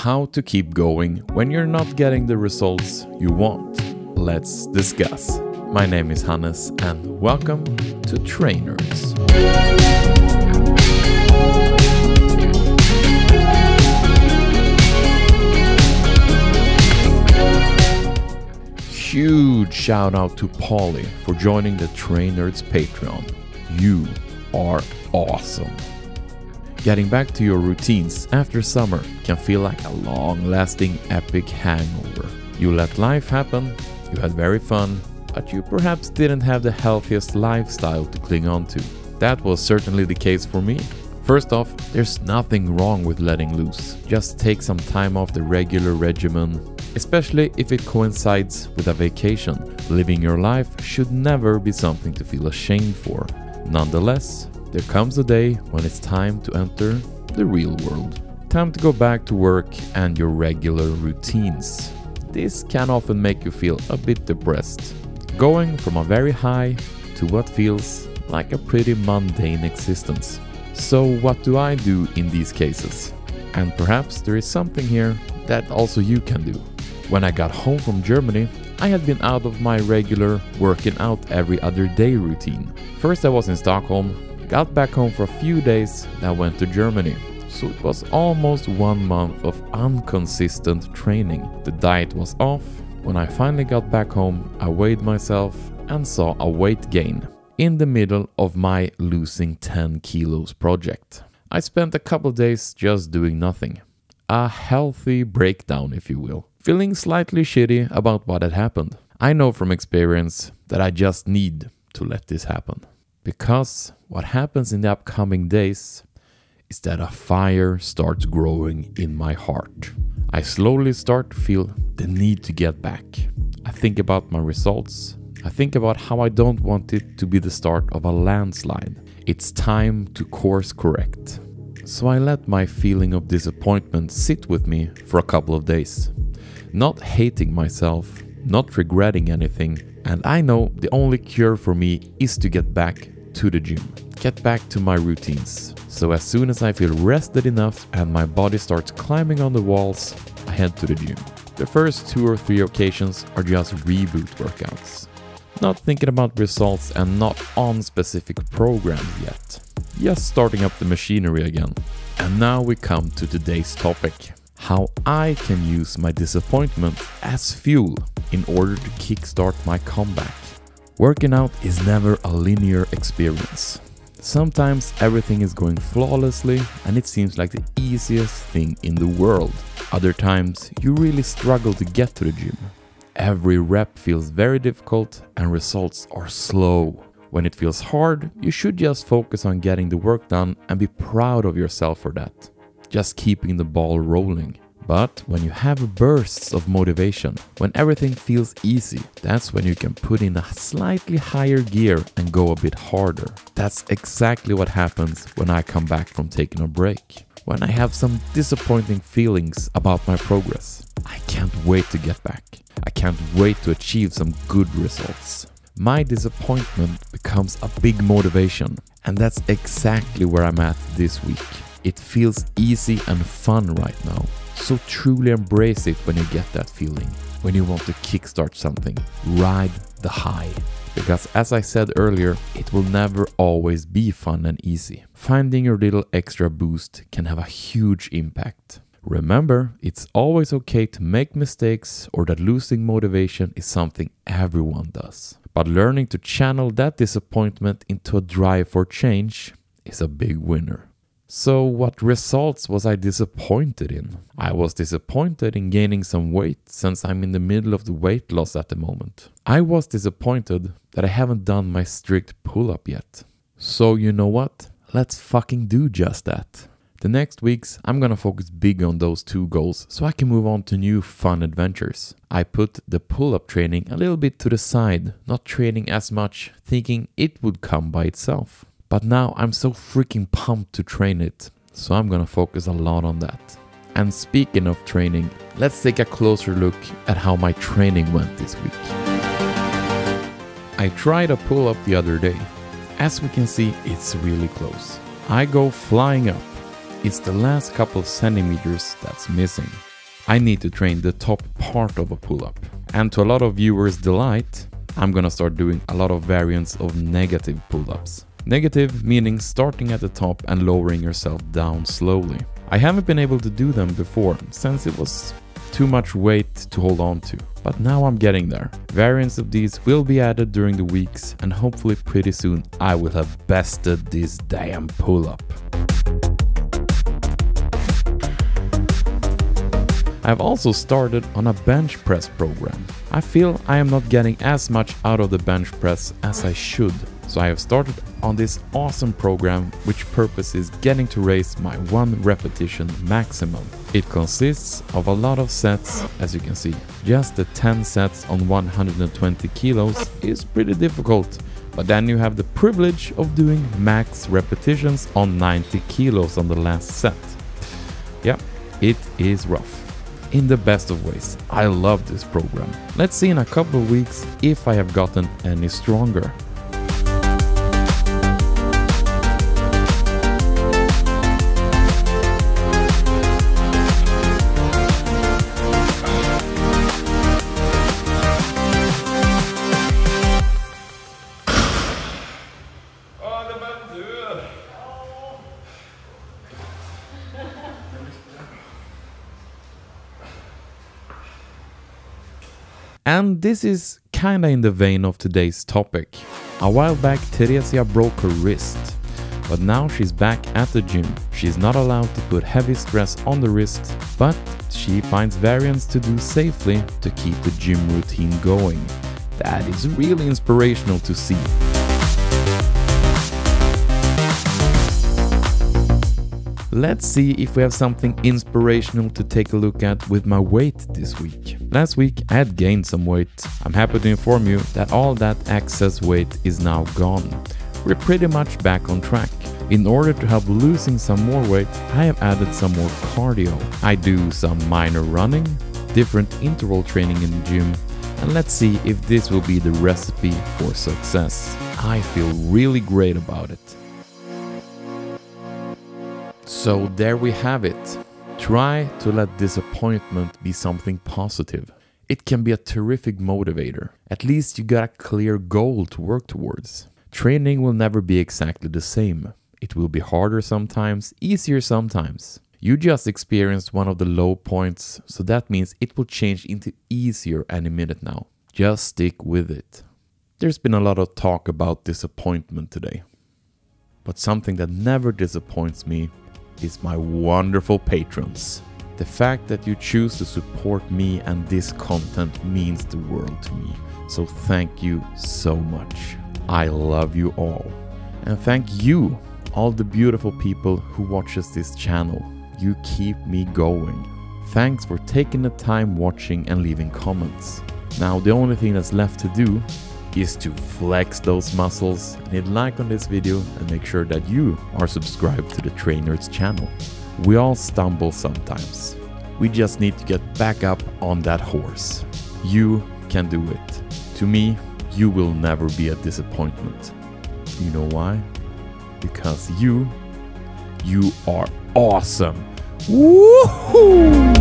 How to keep going when you're not getting the results you want. Let's discuss. My name is Hannes and welcome to Trainers. Huge shout out to Polly for joining the Trainers Patreon. You are awesome. Getting back to your routines after summer can feel like a long-lasting epic hangover. You let life happen, you had very fun, but you perhaps didn't have the healthiest lifestyle to cling on to. That was certainly the case for me. First off, there's nothing wrong with letting loose. Just take some time off the regular regimen, especially if it coincides with a vacation. Living your life should never be something to feel ashamed for. Nonetheless, there comes a day when it's time to enter the real world. Time to go back to work and your regular routines. This can often make you feel a bit depressed, going from a very high to what feels like a pretty mundane existence. So what do I do in these cases? And perhaps there is something here that also you can do. When I got home from Germany, I had been out of my regular working out every other day routine. First I was in Stockholm, got back home for a few days, then went to Germany. So it was almost 1 month of inconsistent training. The diet was off. When I finally got back home, I weighed myself and saw a weight gain in the middle of my losing 10 kilos project. I spent a couple days just doing nothing. A healthy breakdown, if you will. Feeling slightly shitty about what had happened. I know from experience that I just need to let this happen. Because what happens in the upcoming days is that a fire starts growing in my heart. I slowly start to feel the need to get back. I think about my results. I think about how I don't want it to be the start of a landslide. It's time to course correct. So I let my feeling of disappointment sit with me for a couple of days. Not hating myself, not regretting anything, and I know the only cure for me is to get back to the gym. Get back to my routines. So as soon as I feel rested enough and my body starts climbing on the walls, I head to the gym. The first 2 or 3 occasions are just reboot workouts. Not thinking about results and not on specific programs yet. Just starting up the machinery again. And now we come to today's topic. How I can use my disappointment as fuel in order to kickstart my comeback. Working out is never a linear experience. Sometimes everything is going flawlessly and it seems like the easiest thing in the world. Other times you really struggle to get to the gym. Every rep feels very difficult and results are slow. When it feels hard, you should just focus on getting the work done and be proud of yourself for that. Just keeping the ball rolling. But when you have bursts of motivation, when everything feels easy, that's when you can put in a slightly higher gear and go a bit harder. That's exactly what happens when I come back from taking a break. When I have some disappointing feelings about my progress. I can't wait to get back. I can't wait to achieve some good results. My disappointment becomes a big motivation, and that's exactly where I'm at this week. It feels easy and fun right now. So truly embrace it when you get that feeling. When you want to kickstart something, ride the high. Because as I said earlier, it will never always be fun and easy. Finding your little extra boost can have a huge impact. Remember, it's always okay to make mistakes or that losing motivation is something everyone does. But learning to channel that disappointment into a drive for change is a big winner. So what results was I disappointed in? I was disappointed in gaining some weight since I'm in the middle of the weight loss at the moment. I was disappointed that I haven't done my strict pull-up yet. So you know what? Let's fucking do just that. The next weeks I'm gonna focus big on those 2 goals so I can move on to new fun adventures. I put the pull-up training a little bit to the side, not training as much, thinking it would come by itself. But now I'm so freaking pumped to train it, so I'm gonna focus a lot on that. And speaking of training, let's take a closer look at how my training went this week. I tried a pull-up the other day. As we can see, it's really close. I go flying up. It's the last couple of centimeters that's missing. I need to train the top part of a pull-up. And to a lot of viewers' delight, I'm gonna start doing a lot of variants of negative pull-ups. Negative meaning starting at the top and lowering yourself down slowly. I haven't been able to do them before since it was too much weight to hold on to, but now I'm getting there. Variants of these will be added during the weeks, and hopefully pretty soon I will have bested this damn pull-up. I've also started on a bench press program. I feel I am not getting as much out of the bench press as I should, so I have started on this awesome program which purpose is getting to raise my 1 repetition maximum. It consists of a lot of sets, as you can see. Just the 10 sets on 120 kilos is pretty difficult, but then you have the privilege of doing max repetitions on 90 kilos on the last set. Yeah, it is rough. In the best of ways. I love this program. Let's see in a couple of weeks if I have gotten any stronger. And this is kinda in the vein of today's topic. A while back, Teresia broke her wrist, but now she's back at the gym. She's not allowed to put heavy stress on the wrist, but she finds variants to do safely to keep the gym routine going. That is really inspirational to see. Let's see if we have something inspirational to take a look at with my weight this week. Last week I had gained some weight. I'm happy to inform you that all that excess weight is now gone. We're pretty much back on track. In order to help losing some more weight, I have added some more cardio. I do some minor running, different interval training in the gym, and let's see if this will be the recipe for success. I feel really great about it. So there we have it. Try to let disappointment be something positive. It can be a terrific motivator. At least you got a clear goal to work towards. Training will never be exactly the same. It will be harder sometimes, easier sometimes. You just experienced one of the low points, so that means it will change into easier any minute now. Just stick with it. There's been a lot of talk about disappointment today. But something that never disappoints me is my wonderful patrons. The fact that you choose to support me and this content means the world to me. So thank you so much. I love you all. And thank you, all the beautiful people who watches this channel. You keep me going. Thanks for taking the time watching and leaving comments. Now the only thing that's left to do is to flex those muscles, and hit like on this video and make sure that you are subscribed to the Train Nerds channel. We all stumble sometimes. We just need to get back up on that horse. You can do it. To me, you will never be a disappointment. You know why? Because you are awesome. Woohoo!